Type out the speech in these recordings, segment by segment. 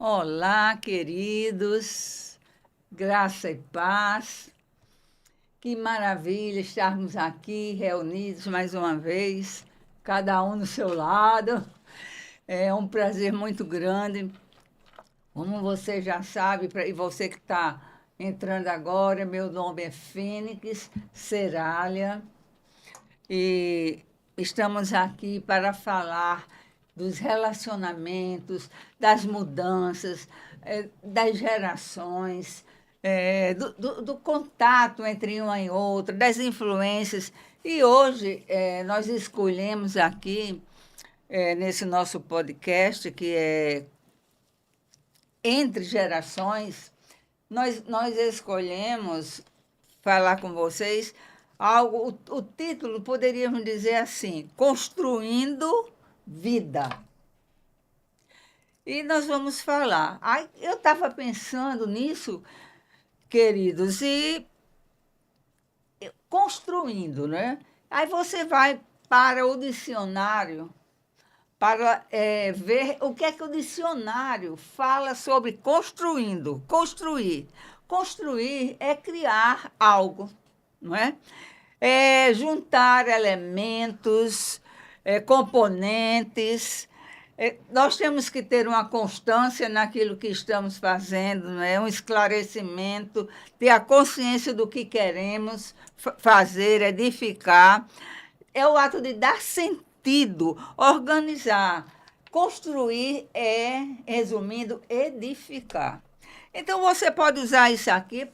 Olá, queridos, graça e paz. Que maravilha estarmos aqui reunidos mais uma vez, cada um no seu lado. É um prazer muito grande. Como você já sabe, e você que está entrando agora, meu nome é Fênix Cerália e estamos aqui para falar dos relacionamentos, das mudanças, das gerações, do contato entre uma e outra, das influências. E hoje nós escolhemos aqui, nesse nosso podcast, que é Entre Gerações, nós escolhemos falar com vocês algo, o título poderíamos dizer assim, Construindo Vida. E nós vamos falar. Aí, eu estava pensando nisso, queridos, e construindo, né? Aí você vai para o dicionário para ver o que é que o dicionário fala sobre construindo, construir. Construir é criar algo, não é? É juntar elementos, componentes. Nós temos que ter uma constância naquilo que estamos fazendo, não é? Um esclarecimento, ter a consciência do que queremos fazer, edificar. É o ato de dar sentido, organizar. Construir é, resumindo, edificar. Então, você pode usar isso aqui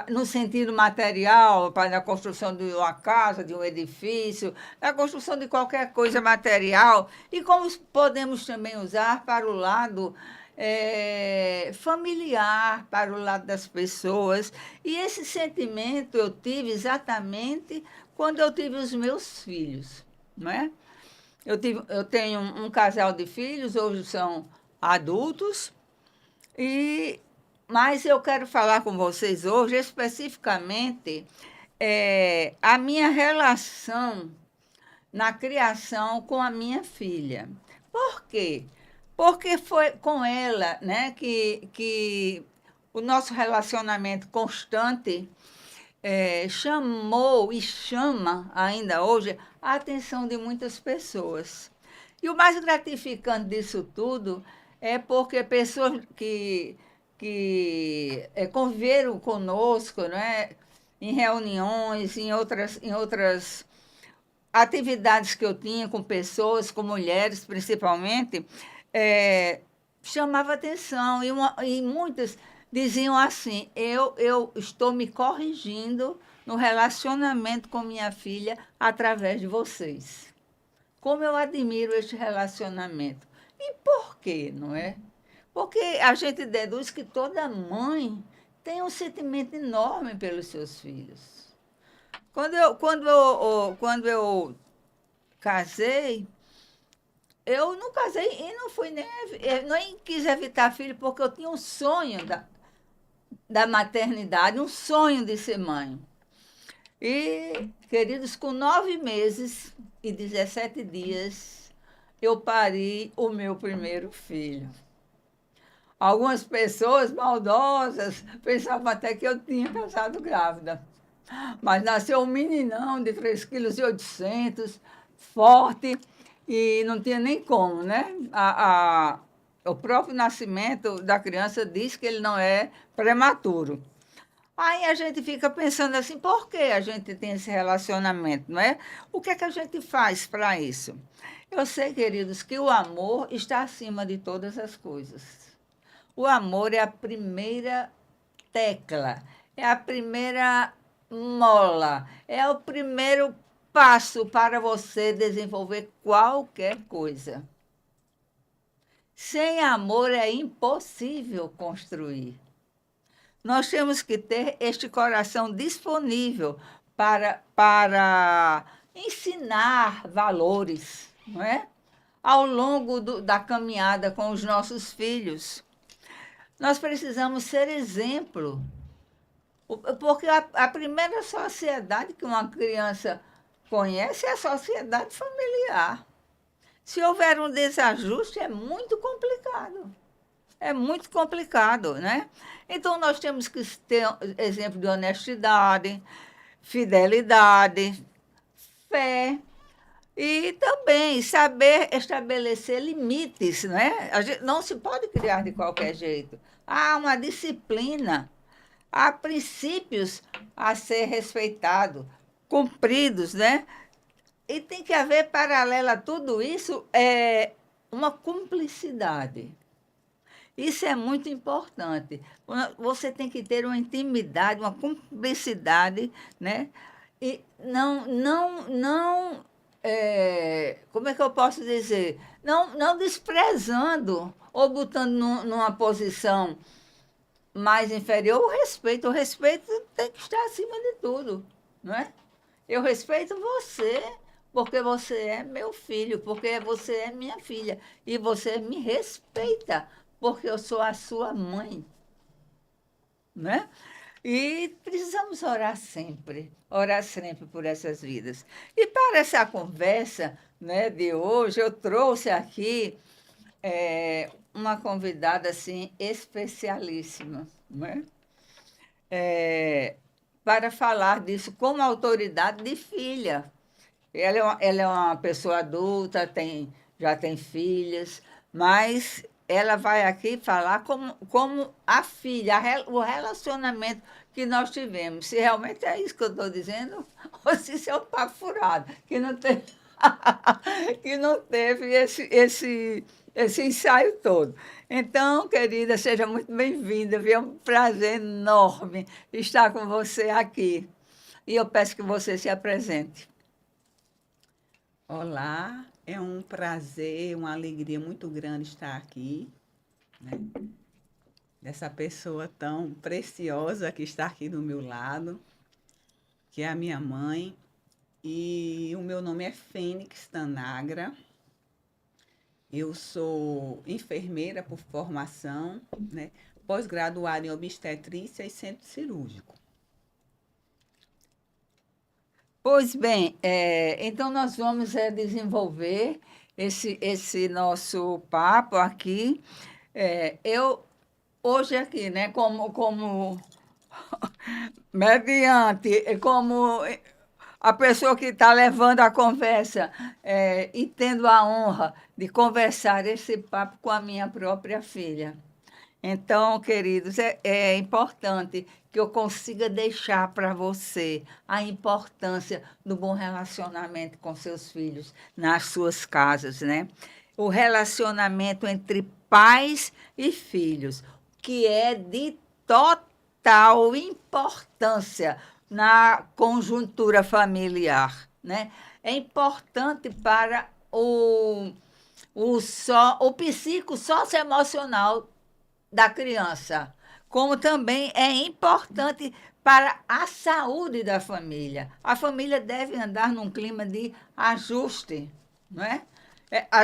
no sentido material, para a construção de uma casa, de um edifício, na construção de qualquer coisa material, e como podemos também usar para o lado familiar, para o lado das pessoas. E esse sentimento eu tive exatamente quando eu tive os meus filhos, não é? Eu tenho um casal de filhos, hoje são adultos, mas eu quero falar com vocês hoje especificamente a minha relação na criação com a minha filha. Por quê? Porque foi com ela, né, que o nosso relacionamento constante chamou e chama ainda hoje a atenção de muitas pessoas. E o mais gratificante disso tudo é porque pessoas que conviveram conosco, né, em reuniões, em outras atividades que eu tinha com pessoas, com mulheres principalmente, chamava atenção. E muitas diziam assim: eu estou me corrigindo no relacionamento com minha filha através de vocês. Como eu admiro este relacionamento. E por quê, não é? Porque a gente deduz que toda mãe tem um sentimento enorme pelos seus filhos. Quando eu casei, eu não casei e não fui nem quis evitar filho, porque eu tinha um sonho da maternidade, um sonho de ser mãe. E, queridos, com 9 meses e 17 dias, eu pari o meu primeiro filho. Algumas pessoas maldosas pensavam até que eu tinha casado grávida. Mas nasceu um meninão de 3,8 kg, forte, e não tinha nem como, né? O próprio nascimento da criança diz que ele não é prematuro. Aí a gente fica pensando assim, por que a gente tem esse relacionamento, não é? O que é que a gente faz para isso? Eu sei, queridos, que o amor está acima de todas as coisas. O amor é a primeira tecla, é a primeira mola, é o primeiro passo para você desenvolver qualquer coisa. Sem amor é impossível construir. Nós temos que ter este coração disponível para ensinar valores, não é? Ao longo da caminhada com os nossos filhos. Nós precisamos ser exemplo, porque a primeira sociedade que uma criança conhece é a sociedade familiar. Se houver um desajuste, é muito complicado. é muito complicado, né? Então, nós temos que ter exemplo de honestidade, fidelidade, fé e também saber estabelecer limites, né? A gente não se pode criar de qualquer jeito. Há uma disciplina, há princípios a ser respeitados, cumpridos, né? E tem que haver, paralelo a tudo isso, uma cumplicidade. Isso é muito importante. Você tem que ter uma intimidade, uma cumplicidade, né? E como é que eu posso dizer? Não desprezando ou botando numa posição mais inferior o respeito. O respeito tem que estar acima de tudo, não é? Eu respeito você porque você é meu filho, porque você é minha filha. E você me respeita porque eu sou a sua mãe, né? E precisamos orar sempre por essas vidas. E para essa conversa, né, de hoje, eu trouxe aqui uma convidada assim especialíssima, né? É, para falar disso como autoridade de filha. Ela é uma pessoa adulta, já tem filhas, mas ela vai aqui falar como a filha, o relacionamento que nós tivemos. Se realmente é isso que eu estou dizendo, ou se isso é um papo furado, que não teve, que não teve esse ensaio todo. Então, querida, seja muito bem-vinda. É um prazer enorme estar com você aqui. E eu peço que você se apresente. Olá, é um prazer, uma alegria muito grande estar aqui, né? Dessa pessoa tão preciosa que está aqui do meu lado, que é a minha mãe. E o meu nome é Fênix Tanagra. Eu sou enfermeira por formação, né? Pós-graduada em obstetrícia e centro cirúrgico. Pois bem, então nós vamos desenvolver esse nosso papo aqui. Eu, hoje aqui, né, como mediante, como a pessoa que está levando a conversa e tendo a honra de conversar esse papo com a minha própria filha. Então, queridos, é importante que eu consiga deixar para você a importância do bom relacionamento com seus filhos nas suas casas, né? O relacionamento entre pais e filhos, que é de total importância na conjuntura familiar, né? É importante para o psico socioemocional da criança, como também é importante para a saúde da família. A família deve andar num clima de ajuste, não é?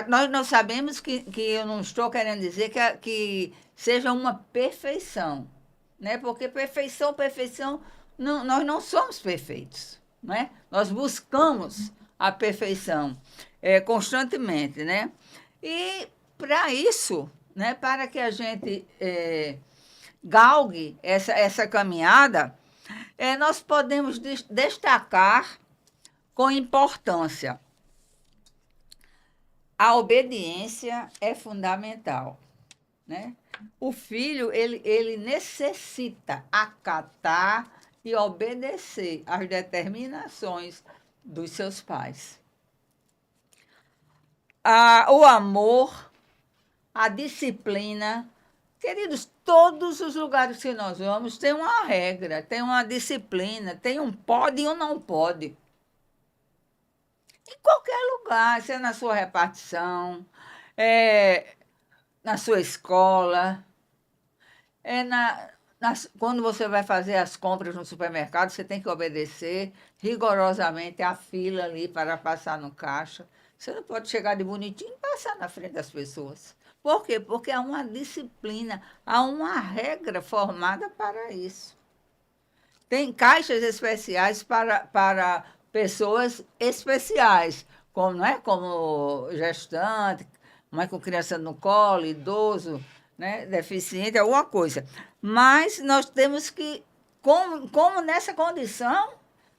Nós não sabemos que eu não estou querendo dizer que seja uma perfeição, né? Porque perfeição, não, nós não somos perfeitos, não é? Nós buscamos a perfeição constantemente, né? E para isso, né, para que a gente galgue essa caminhada, nós podemos destacar com importância. A obediência é fundamental, né? O filho, ele necessita acatar e obedecer às determinações dos seus pais. O amor, a disciplina. Queridos, todos os lugares que nós vamos tem uma regra, tem uma disciplina, tem um pode e um não pode. Em qualquer lugar, seja na sua repartição, na sua escola, quando você vai fazer as compras no supermercado, você tem que obedecer rigorosamente a fila ali para passar no caixa. Você não pode chegar de bonitinho e passar na frente das pessoas. Por quê? Porque há uma disciplina, há uma regra formada para isso. Tem caixas especiais para pessoas especiais, como, não é? Como gestante, mãe com criança no colo, idoso, né, deficiente, alguma coisa. Mas nós temos que, como nessa condição,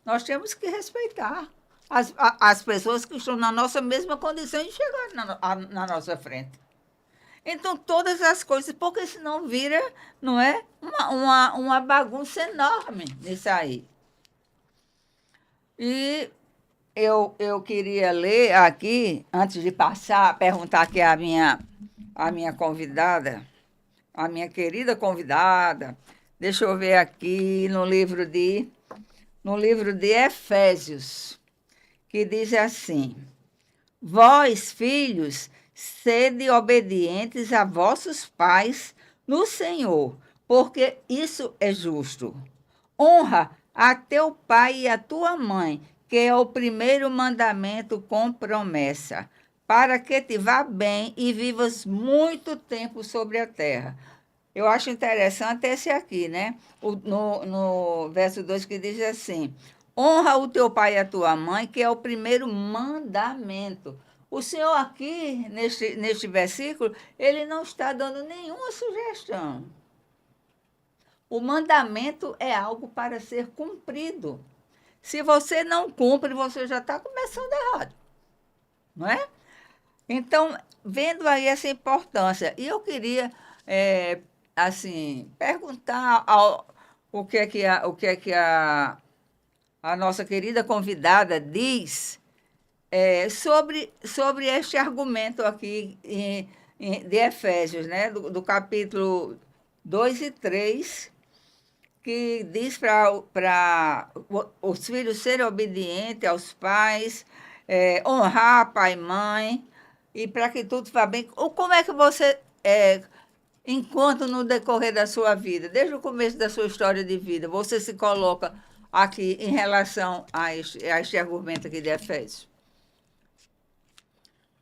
nós temos que respeitar as pessoas que estão na nossa mesma condição e chegar na nossa frente. Então, todas as coisas, porque senão vira, não é, uma bagunça enorme nisso aí. E eu queria ler aqui, antes de passar, perguntar aqui a minha convidada, a minha querida convidada. Deixa eu ver aqui no livro de Efésios, que diz assim: Vós, filhos, sede obedientes a vossos pais no Senhor, porque isso é justo. Honra a teu pai e a tua mãe, que é o primeiro mandamento com promessa, para que te vá bem e vivas muito tempo sobre a terra. Eu acho interessante esse aqui, né? No verso 2 que diz assim: honra o teu pai e a tua mãe, que é o primeiro mandamento. O Senhor aqui, neste versículo, ele não está dando nenhuma sugestão. O mandamento é algo para ser cumprido. Se você não cumpre, você já está começando errado, não é? Então, vendo aí essa importância, e eu queria, assim, perguntar o que é que a nossa querida convidada diz sobre este argumento aqui de Efésios, né? Do capítulo 2 e 3, que diz para os filhos serem obedientes aos pais, honrar pai e mãe, e para que tudo vá bem. Ou como é que você, enquanto no decorrer da sua vida, desde o começo da sua história de vida, você se coloca aqui em relação a este argumento aqui de Efésios?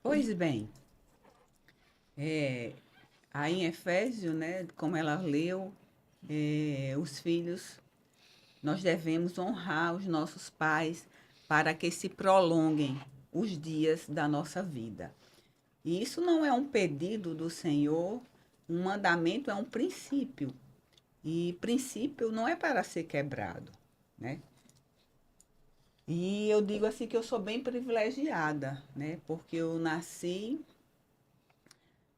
Pois bem, aí em Efésio, né, como ela leu, os filhos, nós devemos honrar os nossos pais para que se prolonguem os dias da nossa vida. E isso não é um pedido do Senhor, um mandamento é um princípio. E princípio não é para ser quebrado, né? E eu digo assim que eu sou bem privilegiada, né? Porque eu nasci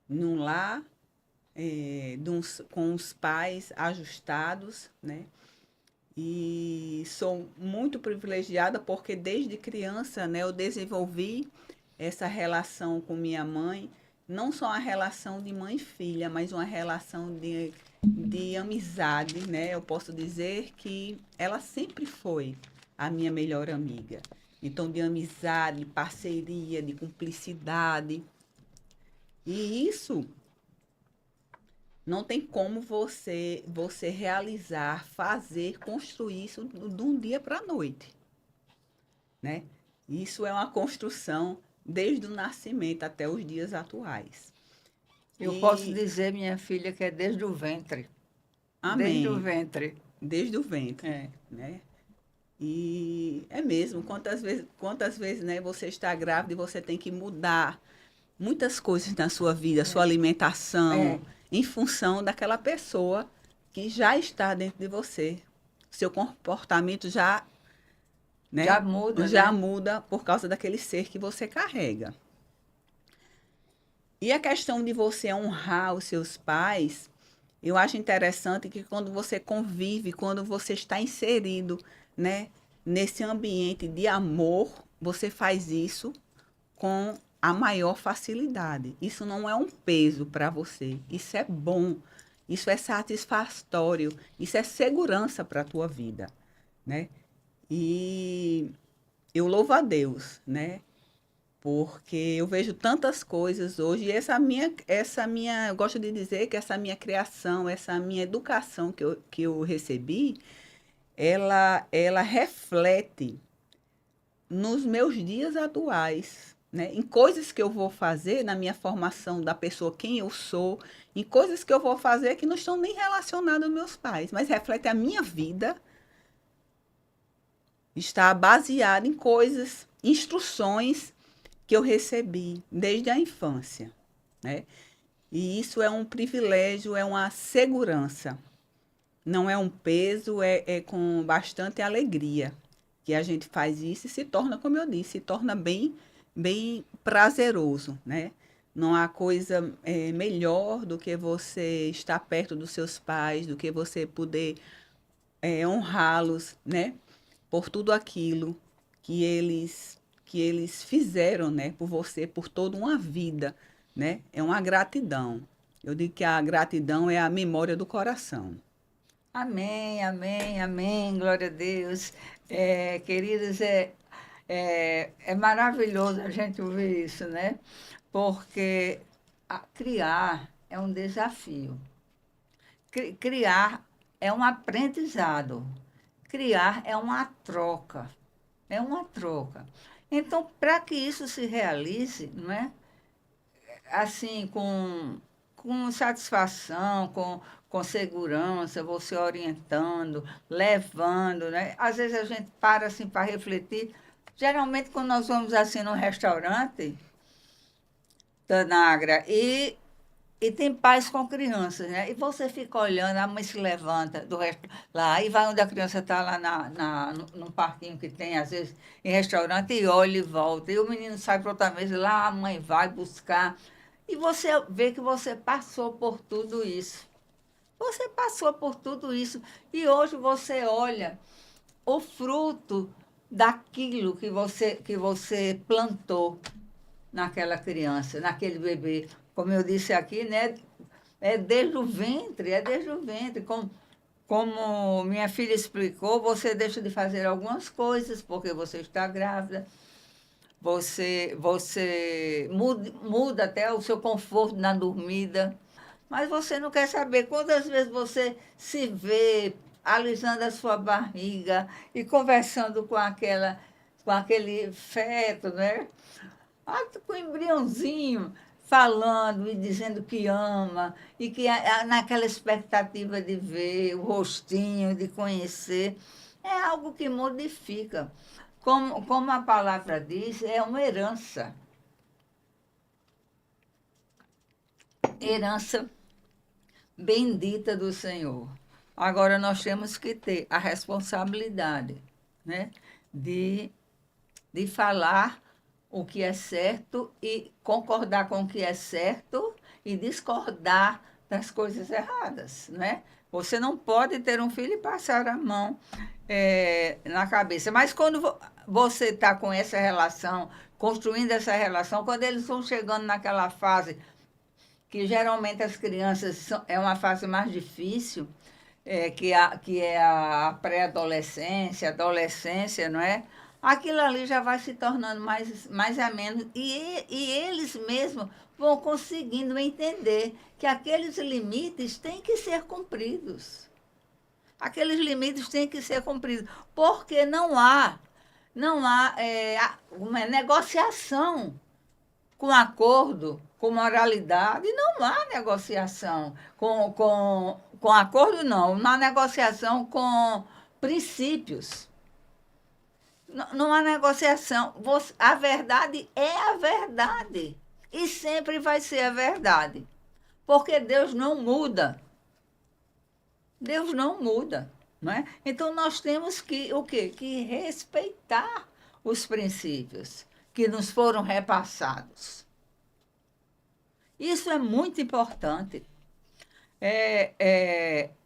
num lar com os pais ajustados, né? E sou muito privilegiada porque desde criança, né, eu desenvolvi essa relação com minha mãe, não só uma relação de mãe e filha, mas uma relação de amizade, né? Eu posso dizer que ela sempre foi a minha melhor amiga. Então, de amizade, de parceria, de cumplicidade. E isso não tem como você realizar, fazer, construir isso de um dia para a noite, né? Isso é uma construção desde o nascimento até os dias atuais. Eu posso dizer, minha filha, que é desde o ventre. Amém. Desde o ventre. Desde o ventre, né? E é mesmo, quantas vezes, né, você está grávida e você tem que mudar muitas coisas na sua vida, sua alimentação, em função daquela pessoa que já está dentro de você. Seu comportamento já, né, Já muda por causa daquele ser que você carrega. E a questão de você honrar os seus pais, eu acho interessante que quando você convive, quando você está inserido, né, nesse ambiente de amor, você faz isso com a maior facilidade. Isso não é um peso para você. Isso é bom. Isso é satisfatório. Isso é segurança para a tua vida, né? E eu louvo a Deus, né? Porque eu vejo tantas coisas hoje. E eu gosto de dizer que essa minha criação, essa minha educação que eu recebi, ela reflete nos meus dias atuais, né? Em coisas que eu vou fazer na minha formação da pessoa quem eu sou, em coisas que eu vou fazer que não estão nem relacionadas aos meus pais, mas reflete a minha vida, está baseada em coisas, instruções que eu recebi desde a infância, né? E isso é um privilégio, é uma segurança. Não é um peso, é com bastante alegria que a gente faz isso e se torna, como eu disse, se torna bem prazeroso, né? Não há coisa melhor do que você estar perto dos seus pais, do que você poder honrá-los, né? Por tudo aquilo que eles fizeram, né? Por você, por toda uma vida, né? É uma gratidão. Eu digo que a gratidão é a memória do coração. Amém, amém, amém, glória a Deus. Queridos, é maravilhoso a gente ouvir isso, né? Porque criar é um desafio. Criar é um aprendizado. Criar é uma troca. É uma troca. Então, para que isso se realize, não é? Assim, com satisfação, com segurança, você orientando, levando, né? Às vezes a gente para assim para refletir. Geralmente, quando nós vamos assim num restaurante, Tanagra, e tem pais com crianças, né? E você fica olhando, a mãe se levanta do resto lá, e vai onde a criança está lá num parquinho que tem, às vezes, em restaurante, e olha e volta. E o menino sai para outra mesa, lá a mãe vai buscar. E você vê que você passou por tudo isso. Você passou por tudo isso. E hoje você olha o fruto daquilo que você plantou naquela criança, naquele bebê. Como eu disse aqui, né? É desde o ventre. Como minha filha explicou, você deixa de fazer algumas coisas porque você está grávida. Você muda até o seu conforto na dormida. Mas você não quer saber quantas vezes você se vê alisando a sua barriga e conversando com aquele feto, né? Com o embriãozinho, falando e dizendo que ama, e que naquela expectativa de ver o rostinho, de conhecer, é algo que modifica. Como a palavra diz, é uma herança. Herança bendita do Senhor. Agora nós temos que ter a responsabilidade, né, de, de falar o que é certo e concordar com o que é certo e discordar das coisas erradas, né? Você não pode ter um filho e passar a mão na cabeça. Mas quando você está com essa relação, construindo essa relação, quando eles vão chegando naquela fase que geralmente as crianças é uma fase mais difícil, que é a pré-adolescência, adolescência, não é? Aquilo ali já vai se tornando mais ameno e eles mesmos vão conseguindo entender que aqueles limites têm que ser cumpridos. Aqueles limites têm que ser cumpridos, porque não há uma negociação com acordo, com moralidade, não há negociação. Com acordo, não há negociação com princípios. Não há negociação. A verdade é a verdade. E sempre vai ser a verdade. Porque Deus não muda. Deus não muda. Não é? Então nós temos que o quê? Que respeitar os princípios que nos foram repassados. Isso é muito importante.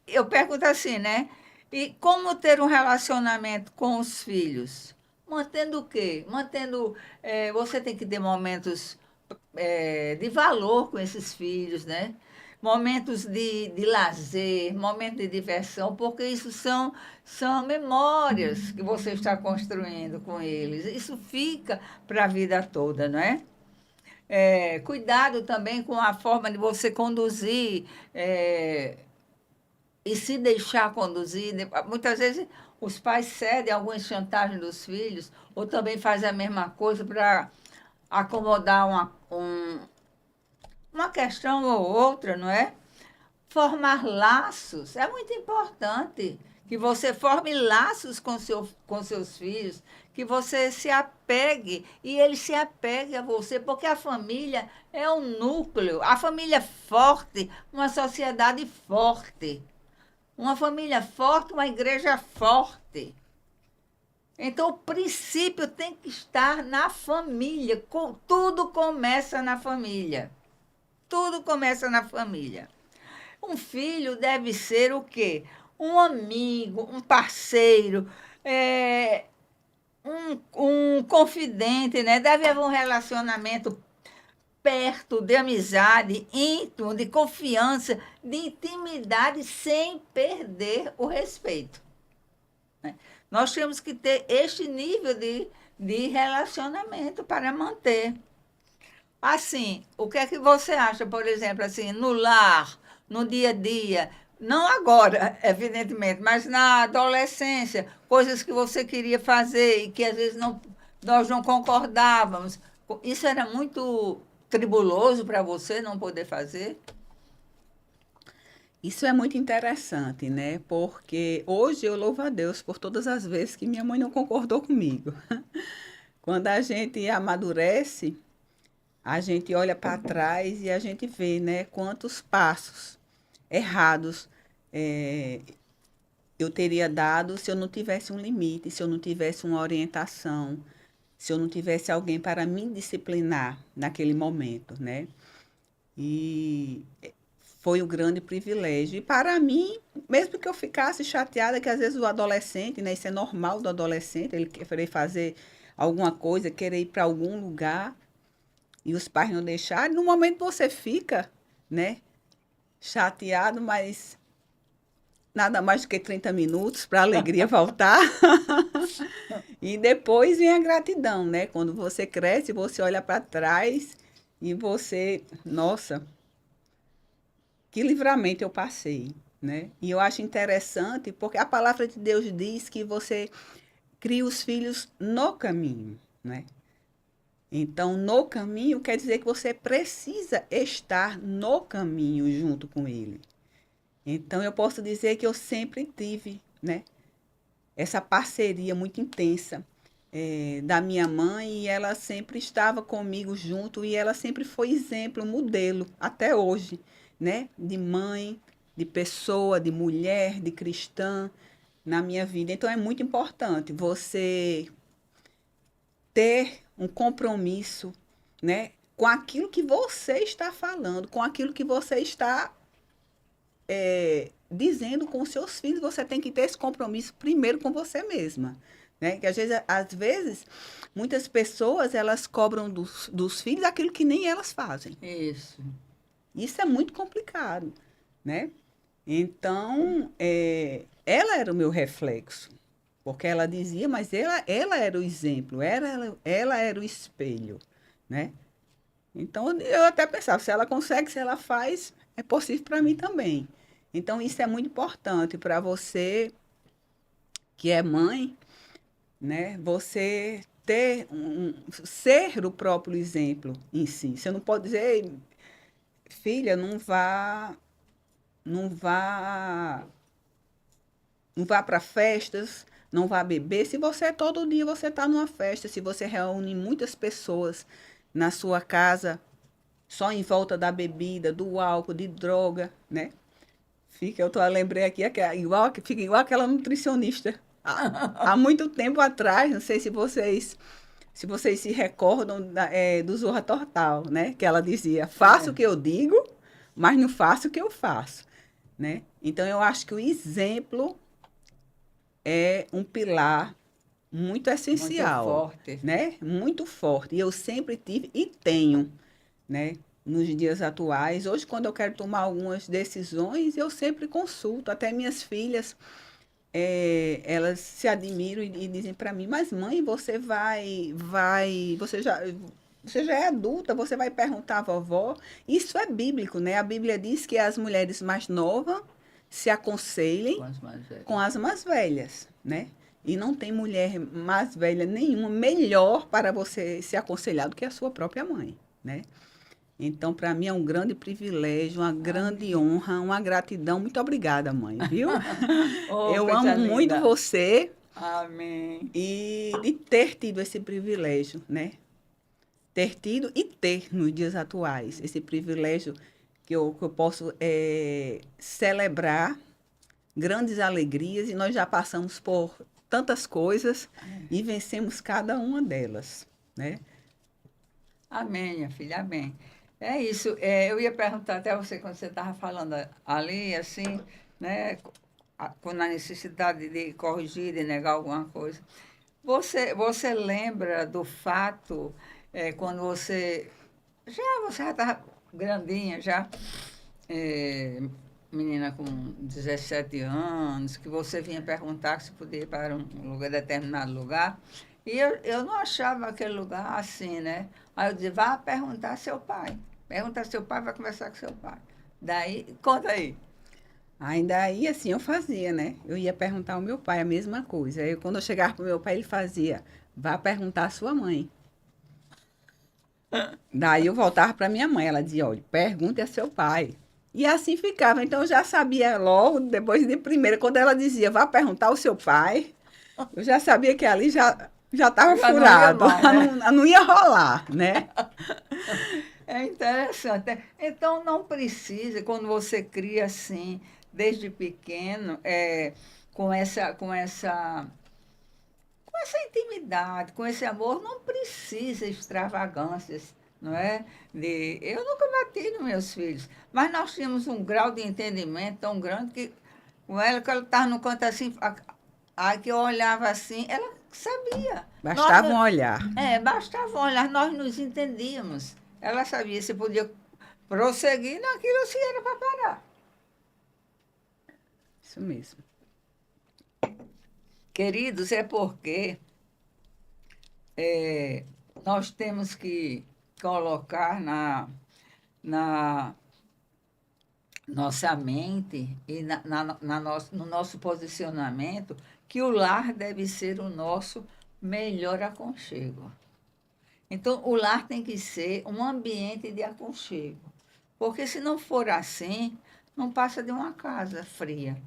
Eu pergunto assim, né? E como ter um relacionamento com os filhos? Mantendo o quê? Você tem que ter momentos de valor com esses filhos, né? Momentos de lazer, momentos de diversão, porque isso são memórias que você está construindo com eles. Isso fica para a vida toda, não é? Cuidado também com a forma de você conduzir e se deixar conduzir. Muitas vezes os pais cedem algumas chantagens dos filhos ou também fazem a mesma coisa para acomodar uma questão ou outra, não é? Formar laços é muito importante que você forme laços com seus filhos, que você se apegue e ele se apegue a você, porque a família é um núcleo, a família forte, uma sociedade forte. Uma família forte, uma igreja forte. Então, o princípio tem que estar na família. Tudo começa na família. Tudo começa na família. Um filho deve ser o quê? Um amigo, um parceiro, um confidente, né? Deve haver um relacionamento perto, de amizade, íntimo, de confiança, de intimidade, sem perder o respeito. Né? Nós temos que ter este nível de relacionamento para manter. Assim, o que é que você acha, por exemplo, assim, no lar, no dia a dia, não agora, evidentemente, mas na adolescência, coisas que você queria fazer e que às vezes nós não concordávamos. Isso era muito tribuloso para você não poder fazer? Isso é muito interessante, né? Porque hoje eu louvo a Deus por todas as vezes que minha mãe não concordou comigo. Quando a gente amadurece, a gente olha para trás e a gente vê, né, quantos passos errados eu teria dado se eu não tivesse um limite, se eu não tivesse uma orientação, se eu não tivesse alguém para me disciplinar naquele momento, né? E foi um grande privilégio. E para mim, mesmo que eu ficasse chateada, que às vezes o adolescente, né, isso é normal do adolescente, ele querer fazer alguma coisa, querer ir para algum lugar e os pais não deixarem, no momento você fica, né, chateado, mas nada mais do que 30 minutos para a alegria voltar. E depois vem a gratidão, né? Quando você cresce, você olha para trás e você, nossa, que livramento eu passei, né? E eu acho interessante porque a palavra de Deus diz que você cria os filhos no caminho, né? Então, no caminho quer dizer que você precisa estar no caminho junto com ele. Então, eu posso dizer que eu sempre tive, né, essa parceria muito intensa da minha mãe e ela sempre estava comigo junto e ela sempre foi exemplo, modelo, até hoje, né, de mãe, de pessoa, de mulher, de cristã na minha vida. Então, é muito importante você ter um compromisso, né, com aquilo que você está falando, com aquilo que você está dizendo com os seus filhos. Você tem que ter esse compromisso primeiro com você mesma, né? Que às vezes, muitas pessoas elas cobram dos filhos aquilo que nem elas fazem. Isso é muito complicado, né? Então, ela era o meu reflexo, porque ela dizia, mas ela era o exemplo, ela era o espelho, né? Então, eu até pensava, se ela consegue, se ela faz, é possível para mim também. Então, isso é muito importante para você que é mãe, né? Você ser o próprio exemplo em si. Você não pode dizer, filha, não vá, não vá para festas, não vá beber. Se você todo dia você está numa festa, se você reúne muitas pessoas na sua casa, só em volta da bebida, do álcool, de droga, né? Lembrei aqui, fica igual aquela nutricionista. Há muito tempo atrás, não sei se vocês se recordam do Zorra Total, né? Que ela dizia, faço o que eu digo, mas não faço o que eu faço, né? Então, eu acho que o exemplo é um pilar muito essencial. Muito forte. Né? Muito forte. E eu sempre tive e tenho, né? Nos dias atuais. Hoje, quando eu quero tomar algumas decisões, eu sempre consulto. Até minhas filhas, elas se admiram e dizem para mim, mas mãe, você você já é adulta, você vai perguntar à vovó. Isso é bíblico, né? A Bíblia diz que as mulheres mais novas se aconselhem com as mais velhas, né? E não tem mulher mais velha nenhuma melhor para você se aconselhar do que a sua própria mãe, né? Então, para mim é um grande privilégio, uma grande honra, uma gratidão. Muito obrigada, mãe, viu? Oh, Eu coisa amo muito linda. você Amém. e de ter tido esse privilégio, né? Ter tido e ter nos dias atuais esse privilégio que eu posso celebrar grandes alegrias e nós já passamos por tantas coisas e vencemos cada uma delas, né? Amém, minha filha, amém. É isso. Eu ia perguntar até você, quando você estava falando ali, assim, né, com a necessidade de corrigir, de negar alguma coisa. Você lembra do fato, quando você já estava grandinha, já, é, menina com 17 anos, que você vinha perguntar se podia ir para um lugar, determinado lugar, e eu não achava aquele lugar assim, né? Aí eu dizia, vá perguntar ao seu pai. Pergunta ao seu pai, vai conversar com seu pai. Daí, conta aí. Ainda aí, assim, eu fazia, né? Eu ia perguntar ao meu pai a mesma coisa. Aí, quando eu chegava para o meu pai, ele fazia, vá perguntar à sua mãe. Daí eu voltava para minha mãe, ela dizia, olha, pergunte a seu pai. E assim ficava. Então eu já sabia logo, depois de primeira, quando ela dizia, vá perguntar ao seu pai, eu já sabia que ali já estava Já não ia furado, mais, né? não ia rolar, né? É interessante. Então, não precisa, quando você cria assim, desde pequeno, com essa intimidade, com esse amor, não precisa extravagâncias, não é? Eu nunca bati nos meus filhos, mas nós tínhamos um grau de entendimento tão grande que com ela, que ela estava no canto assim, aí que eu olhava assim, ela sabia. Nós, Bastava um olhar. bastava olhar, nós nos entendíamos. Ela sabia se podia prosseguir naquilo ou se era para parar. Isso mesmo. Queridos, é porque nós temos que colocar na nossa mente e no nosso posicionamento que o lar deve ser o nosso melhor aconchego. Então, o lar tem que ser um ambiente de aconchego. Porque se não for assim, não passa de uma casa fria.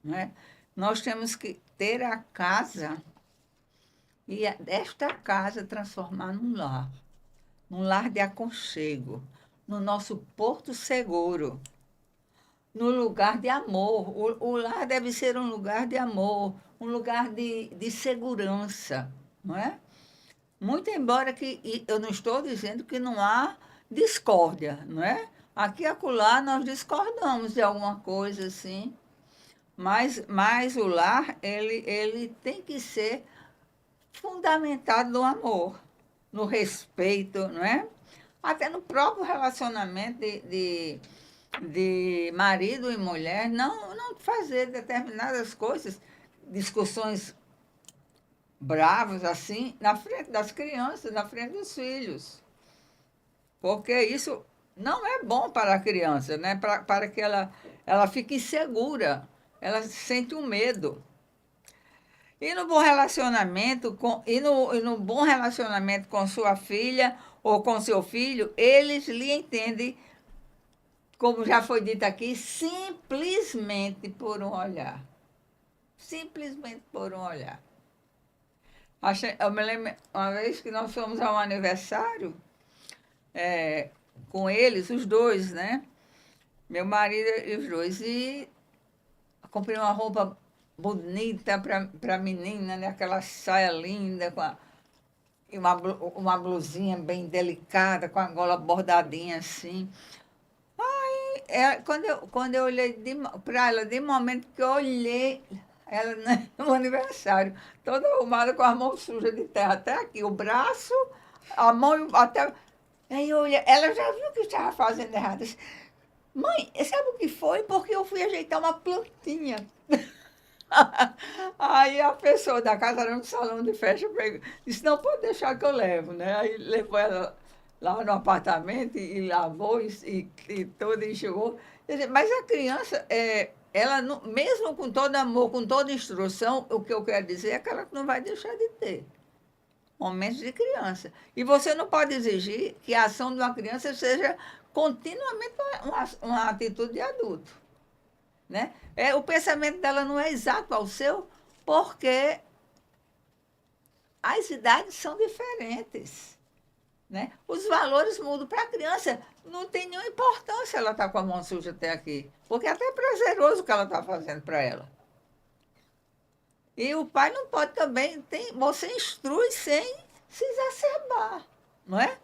Né? Nós temos que ter a casa e esta casa transformar num lar de aconchego, no nosso porto seguro, no lugar de amor. O lar deve ser um lugar de amor, um lugar de segurança, não é? Muito embora eu não estou dizendo que não há discórdia, não é? Aqui e acolá nós discordamos de alguma coisa assim, mas o lar, ele tem que ser fundamentado no amor, no respeito, não é? Até no próprio relacionamento de marido e mulher, não fazer determinadas coisas, discussões bravas assim, na frente das crianças, na frente dos filhos. Porque isso não é bom para a criança, né? Para que ela fique insegura, ela sente um medo. E no bom relacionamento e no bom relacionamento com sua filha ou com seu filho, eles lhe entendem, como já foi dito aqui, simplesmente por um olhar. Simplesmente por um olhar. Eu me lembro uma vez que nós fomos a um aniversário com eles, os dois, né? Meu marido e os dois. E comprei uma roupa bonita para a menina, né? Aquela saia linda, e uma blusinha bem delicada, com a gola bordadinha assim. Quando eu olhei para ela, de momento que eu olhei ela né, no aniversário, toda arrumada com as mãos sujas de terra até aqui, o braço, a mão até. Aí eu olhei, ela já viu que estava fazendo errado. Disse, mãe, sabe o que foi? Porque eu fui ajeitar uma plantinha. Aí a pessoa da casa era no salão de festa, disse, não, pode deixar que eu levo, né? Aí levou ela lá no apartamento e lavou e tudo, e enxugou. Mas a criança, ela não, mesmo com todo amor, com toda instrução, o que eu quero dizer é que ela não vai deixar de ter. momentos de criança. E você não pode exigir que a ação de uma criança seja continuamente uma atitude de adulto. Né? O pensamento dela não é exato ao seu, porque as idades são diferentes. Né? Os valores mudam. Para a criança, não tem nenhuma importância ela estar com a mão suja até aqui, porque é até prazeroso o que ela está fazendo para ela. E o pai não pode também, você instrui sem se exacerbar, não é?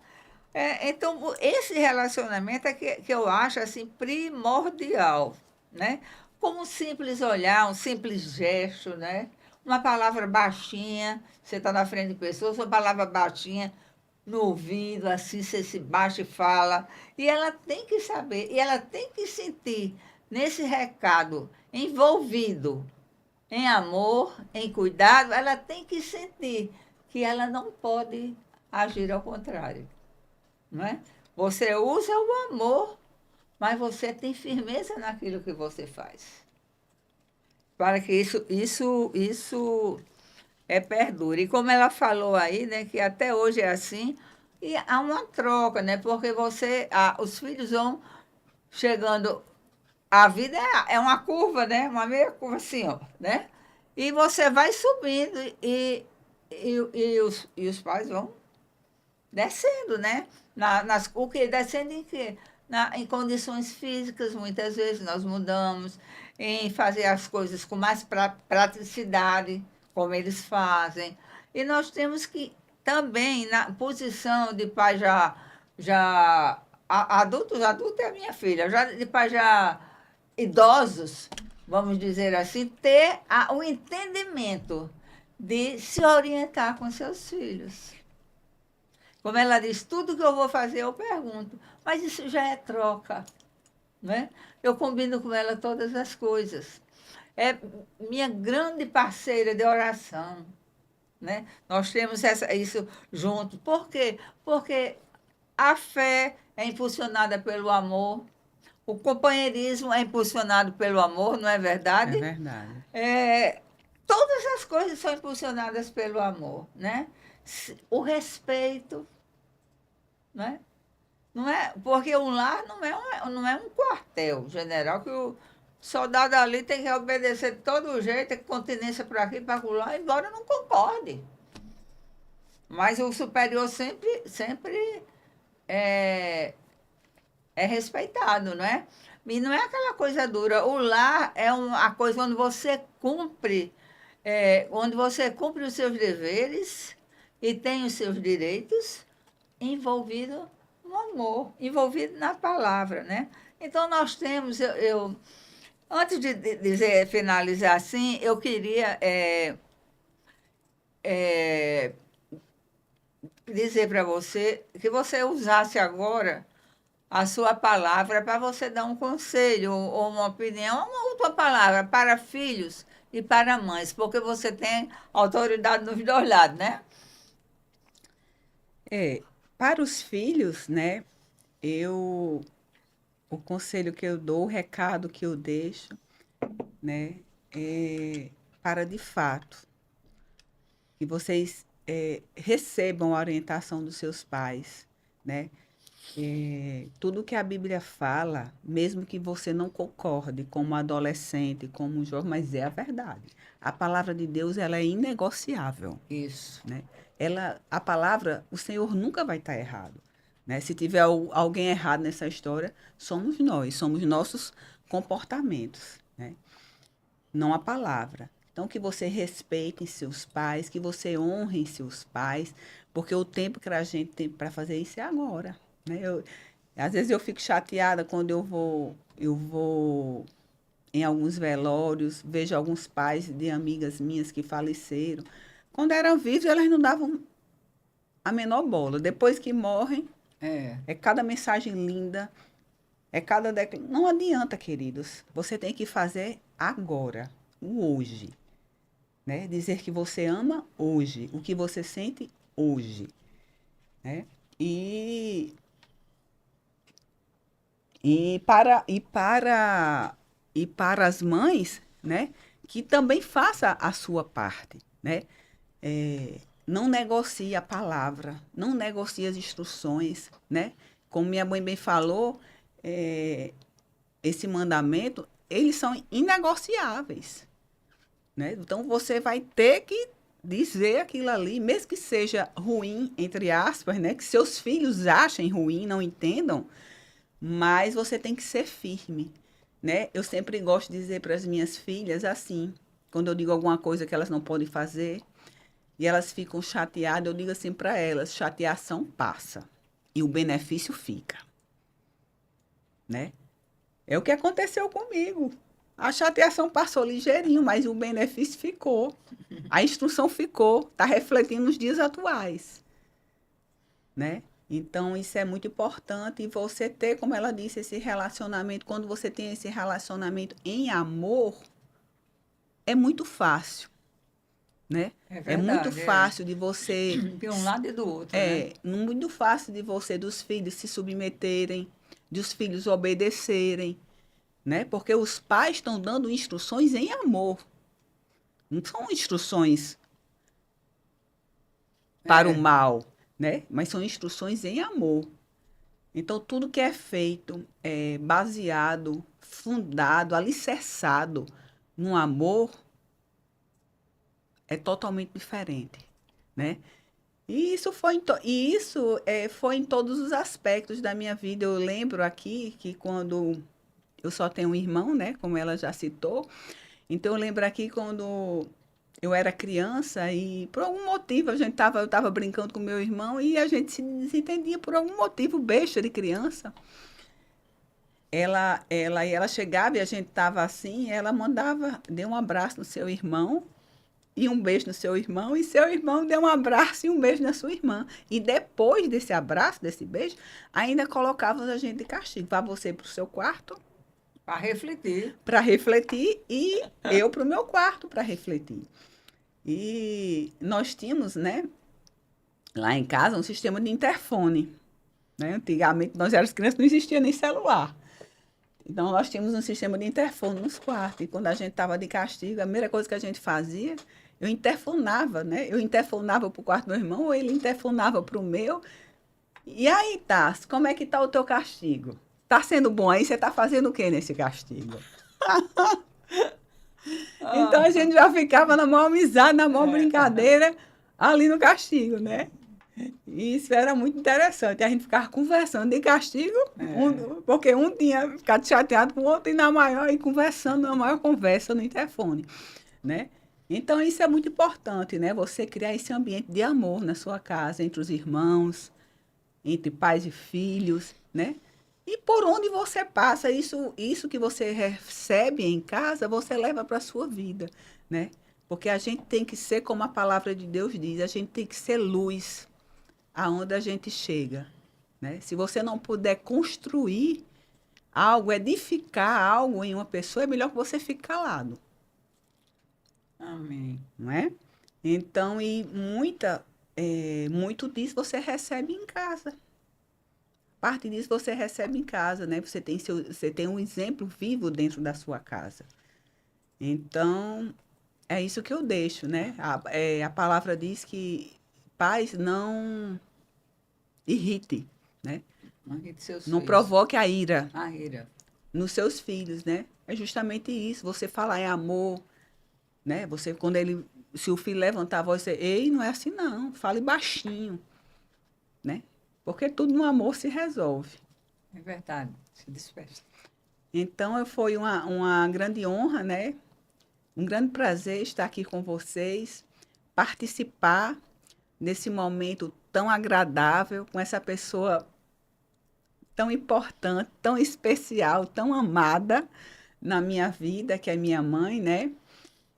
Então, esse relacionamento é que eu acho assim, primordial, né? Como um simples olhar, um simples gesto, né? Uma palavra baixinha, você está na frente de pessoas, uma palavra baixinha no ouvido, assim, você se baixa e fala. E ela tem que saber, e ela tem que sentir nesse recado envolvido em amor, em cuidado, ela tem que sentir que ela não pode agir ao contrário. Não é? Você usa o amor, mas você tem firmeza naquilo que você faz. Para que isso perdure. E como ela falou aí, né, que até hoje é assim, e há uma troca, né? Porque os filhos vão chegando. A vida é uma curva, né? Uma meia curva assim, ó, né? E você vai subindo e os pais vão descendo, né? O que? Descendo em quê? Em condições físicas, muitas vezes nós mudamos, em fazer as coisas com mais praticidade, como eles fazem. E nós temos que também, na posição de pai adultos é a minha filha, já de pai já idosos, vamos dizer assim, ter o entendimento de se orientar com seus filhos. Como ela diz, tudo que eu vou fazer eu pergunto, mas isso já é troca, né? Eu combino com ela todas as coisas. É minha grande parceira de oração, né? Nós temos isso junto. Por quê? Porque a fé é impulsionada pelo amor, o companheirismo é impulsionado pelo amor, não é verdade? É verdade. Todas as coisas são impulsionadas pelo amor, né? O respeito, né? Não é, porque um lar não é um quartel general que o soldado ali tem que obedecer de todo jeito, tem continência para aqui, para lá, embora não concorde. Mas o superior sempre é respeitado, não é? E não é aquela coisa dura. O lar é a coisa onde você cumpre os seus deveres e tem os seus direitos envolvido no amor, envolvido na palavra, né? Então, nós temos, antes de dizer, finalizar assim, eu queria dizer para você que você usasse agora a sua palavra para você dar um conselho ou uma opinião, uma última palavra para filhos e para mães, porque você tem autoridade nos dois lados, né? Para os filhos, né, o conselho que eu dou, o recado que eu deixo, né, para de fato que vocês recebam a orientação dos seus pais, né? Tudo que a Bíblia fala, mesmo que você não concorde como adolescente, como um jovem, mas é a verdade. A palavra de Deus, ela é inegociável. Isso. Né? A palavra, o Senhor nunca vai estar errado. Né? Se tiver alguém errado nessa história, somos nós, somos nossos comportamentos. Né? Não a palavra. Então, que você respeite seus pais, que você honre seus pais, porque o tempo que a gente tem para fazer isso é agora. Né? Às vezes eu fico chateada quando eu vou em alguns velórios, vejo alguns pais de amigas minhas que faleceram. Quando eram vivos, elas não davam a menor bola. Depois que morrem, é cada mensagem linda, Não adianta, queridos. Você tem que fazer agora, o hoje. Né? Dizer que você ama hoje, o que você sente hoje. Né? E para as mães, né, que também faça a sua parte, né? não negocie a palavra, não negocie as instruções, né? Como minha mãe bem falou, esse mandamento, eles são inegociáveis, né? Então, você vai ter que dizer aquilo ali, mesmo que seja ruim, entre aspas, né? Que seus filhos achem ruim, não entendam, mas você tem que ser firme, né? Eu sempre gosto de dizer para as minhas filhas assim, quando eu digo alguma coisa que elas não podem fazer, e elas ficam chateadas, eu digo assim para elas, chateação passa e o benefício fica, né? É o que aconteceu comigo. A chateação passou ligeirinho, mas o benefício ficou. A instrução ficou, está refletindo nos dias atuais, né? Então, isso é muito importante. E você ter, como ela disse, esse relacionamento, quando você tem esse relacionamento em amor, é muito fácil, né? É É muito verdade, é. fácil de você, De um lado e do outro, né? muito fácil de você, dos filhos se submeterem, dos filhos obedecerem, né? Porque os pais estão dando instruções em amor. Não são instruções para o É. mal, né? Mas são instruções em amor. Então, tudo que é feito é baseado, fundado, alicerçado no amor é totalmente diferente, né? E isso foi em todos os aspectos da minha vida. Eu lembro aqui que quando eu só tenho um irmão, né? Como ela já citou. Então, eu lembro aqui quando eu era criança e por algum motivo eu estava brincando com meu irmão e a gente se desentendia por algum motivo besta de criança. Ela chegava e a gente estava assim, ela mandava, dê um abraço no seu irmão e um beijo no seu irmão, e seu irmão deu um abraço e um beijo na sua irmã. E depois desse abraço, desse beijo, ainda colocava a gente de castigo. Vá você para o seu quarto Para refletir. para refletir e eu para o meu quarto para refletir. E nós tínhamos, né, lá em casa, um sistema de interfone. Né? Antigamente, nós éramos crianças, não existia nem celular. Então, nós tínhamos um sistema de interfone nos quartos. E quando a gente estava de castigo, a primeira coisa que a gente fazia, eu interfonava, né? Eu interfonava para o quarto do meu irmão, ou ele interfonava para o meu. E aí, Tassi, como é que está o teu castigo? Está sendo bom aí? Você está fazendo o que nesse castigo? Então, a gente já ficava na maior amizade, na maior brincadeira, ali no castigo, né? E isso era muito interessante. A gente ficava conversando de castigo, porque um tinha ficado chateado com o outro e na maior, e conversando, na maior conversa no interfone, né? Então, isso é muito importante, né? Você criar esse ambiente de amor na sua casa, entre os irmãos, entre pais e filhos, né? E por onde você passa, isso que você recebe em casa, você leva para a sua vida, né? Porque a gente tem que ser, como a palavra de Deus diz, a gente tem que ser luz aonde a gente chega, né? Se você não puder construir algo, edificar algo em uma pessoa, é melhor que você fique calado, Amém. não é? Então, muito disso você recebe em casa. Parte disso você recebe em casa, né? Você tem um exemplo vivo dentro da sua casa. Então, é isso que eu deixo, né? A palavra diz que pais não irrite, né? Não irrite seus Não filhos. provoque a ira A ira. nos seus filhos, né? É justamente isso. Você falar em amor, né? Você, quando ele, se o filho levantar a voz, você, ei, não é assim não, fale baixinho, né? Porque tudo no amor se resolve. É verdade. Se despeça. Então, foi uma grande honra, né? Um grande prazer estar aqui com vocês, participar desse momento tão agradável com essa pessoa tão importante, tão especial, tão amada na minha vida, que é minha mãe, né?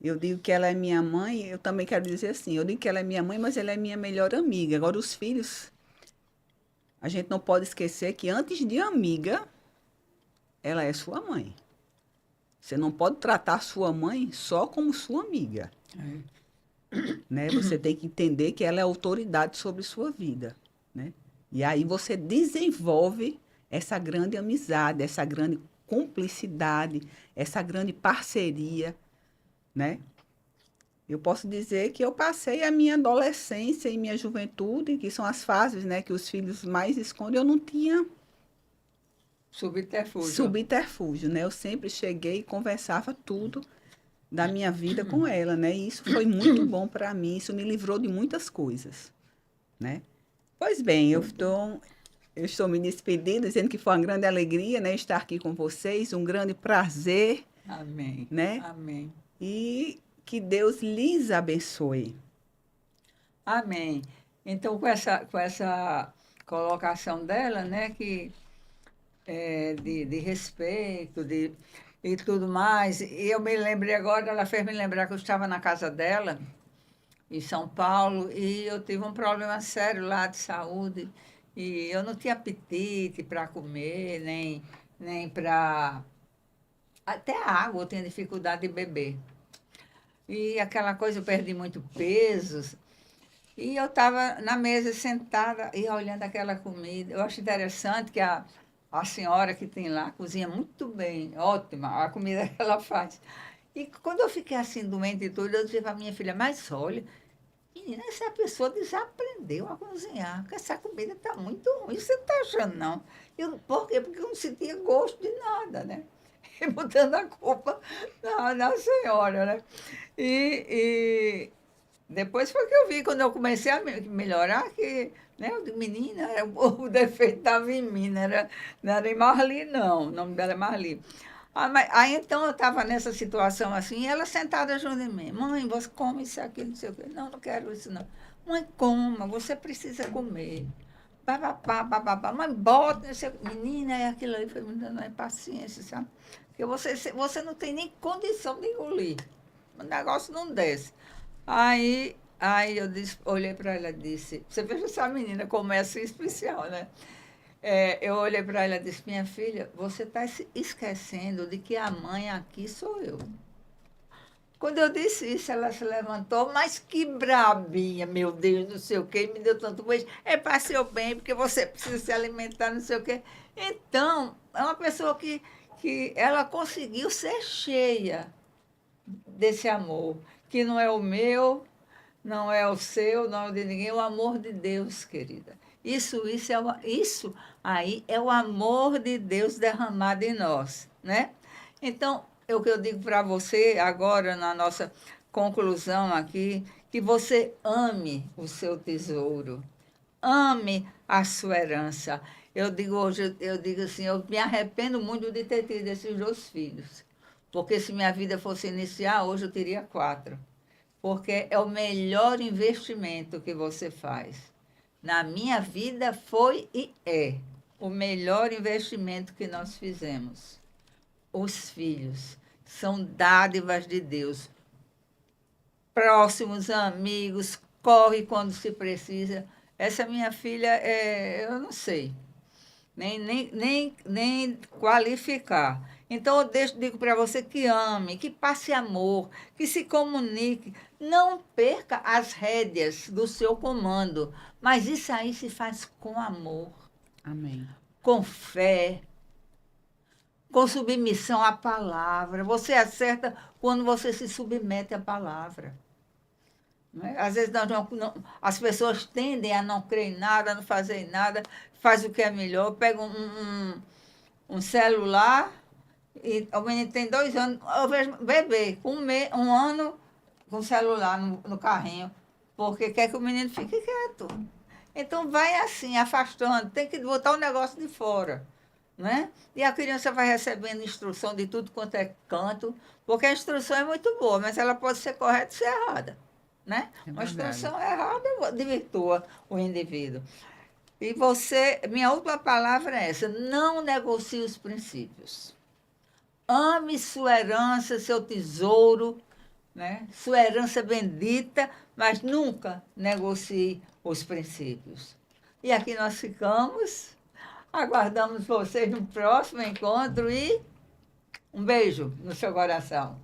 Eu digo que ela é minha mãe, eu também quero dizer assim, eu digo que ela é minha mãe, mas ela é minha melhor amiga. Agora, os filhos, a gente não pode esquecer que antes de amiga, ela é sua mãe. Você não pode tratar sua mãe só como sua amiga, É. né? Você tem que entender que ela é autoridade sobre sua vida, né? E aí você desenvolve essa grande amizade, essa grande cumplicidade, essa grande parceria, né? Eu posso dizer que eu passei a minha adolescência e minha juventude, que são as fases, né, que os filhos mais escondem, eu não tinha Subterfúgio. subterfúgio, né? Eu sempre cheguei e conversava tudo da minha vida com ela, né? E isso foi muito bom para mim, isso me livrou de muitas coisas, né? Pois bem, eu estou me despedindo, dizendo que foi uma grande alegria, né, estar aqui com vocês, um grande prazer, Amém. né? Amém. E que Deus lhes abençoe. Amém. Então, com essa colocação dela, né, que de respeito, e tudo mais, e eu me lembrei agora, ela fez me lembrar que eu estava na casa dela, em São Paulo, e eu tive um problema sério lá de saúde, e eu não tinha apetite para comer, nem para... Até água eu tinha dificuldade de beber. E aquela coisa, eu perdi muito peso. E eu estava na mesa sentada e olhando aquela comida. Eu acho interessante que a senhora que tem lá cozinha muito bem, ótima a comida que ela faz. E quando eu fiquei assim doente e tudo, eu disse para minha filha, mas olha, menina, essa pessoa desaprendeu a cozinhar, porque essa comida está muito ruim. Você não está achando, não? Por quê? Porque eu não sentia gosto de nada, né? E botando a culpa na senhora, né? E depois foi que eu vi, quando eu comecei a melhorar, que, né, eu digo, menina, o defeito estava em mim, não era em Marli, não, o nome dela é Marli. Aí então eu estava nessa situação assim, e ela sentada junto de mim, mãe, você come isso aqui, não sei o quê. Não, não quero isso não. Mãe, coma, você precisa comer. Papapá, papapá, mãe, bota, não sei o quê. Menina, é aquilo aí, foi me dando uma paciência, sabe? Porque você não tem nem condição de engolir. O negócio não desce. Aí eu disse, olhei para ela e disse, você veja essa menina como é assim especial, né? Eu olhei para ela e disse, minha filha, você está se esquecendo de que a mãe aqui sou eu. Quando eu disse isso, ela se levantou, mas que brabinha, meu Deus, não sei o quê, me deu tanto beijo. É para seu bem, porque você precisa se alimentar, não sei o quê. Então, é uma pessoa que ela conseguiu ser cheia desse amor, que não é o meu, não é o seu, não é o de ninguém, é o amor de Deus, querida. Isso aí é o amor de Deus derramado em nós, né? Então, o que eu digo para você agora, na nossa conclusão aqui, que você ame o seu tesouro, ame a sua herança. Eu digo hoje, eu digo assim, eu me arrependo muito de ter tido esses 2 filhos, porque se minha vida fosse iniciar, hoje eu teria 4, porque é o melhor investimento que você faz. Na minha vida foi e é o melhor investimento que nós fizemos. Os filhos são dádivas de Deus. Próximos, amigos, corre quando se precisa. Essa minha filha, eu não sei, nem qualificar. Então, digo para você que ame, que passe amor, que se comunique. Não perca as rédeas do seu comando, mas isso aí se faz com amor, Amém. com fé, com submissão à palavra. Você acerta quando você se submete à palavra. Né? Às vezes as pessoas tendem a não crer em nada, a não fazer em nada, faz o que é melhor, pega um celular, e o menino tem 2 anos, eu vejo bebê, com 1 ano com celular no carrinho, porque quer que o menino fique quieto. Então vai assim, afastando, tem que botar o negócio de fora. Né? E a criança vai recebendo instrução de tudo quanto é canto, porque a instrução é muito boa, mas ela pode ser correta ou ser errada. Né? É Uma verdade. instrução errada desvirtua o indivíduo. E você, minha última palavra é essa: não negocie os princípios. Ame sua herança, seu tesouro, né? Sua herança bendita, mas nunca negocie os princípios. E aqui nós ficamos. Aguardamos vocês no próximo encontro e um beijo no seu coração.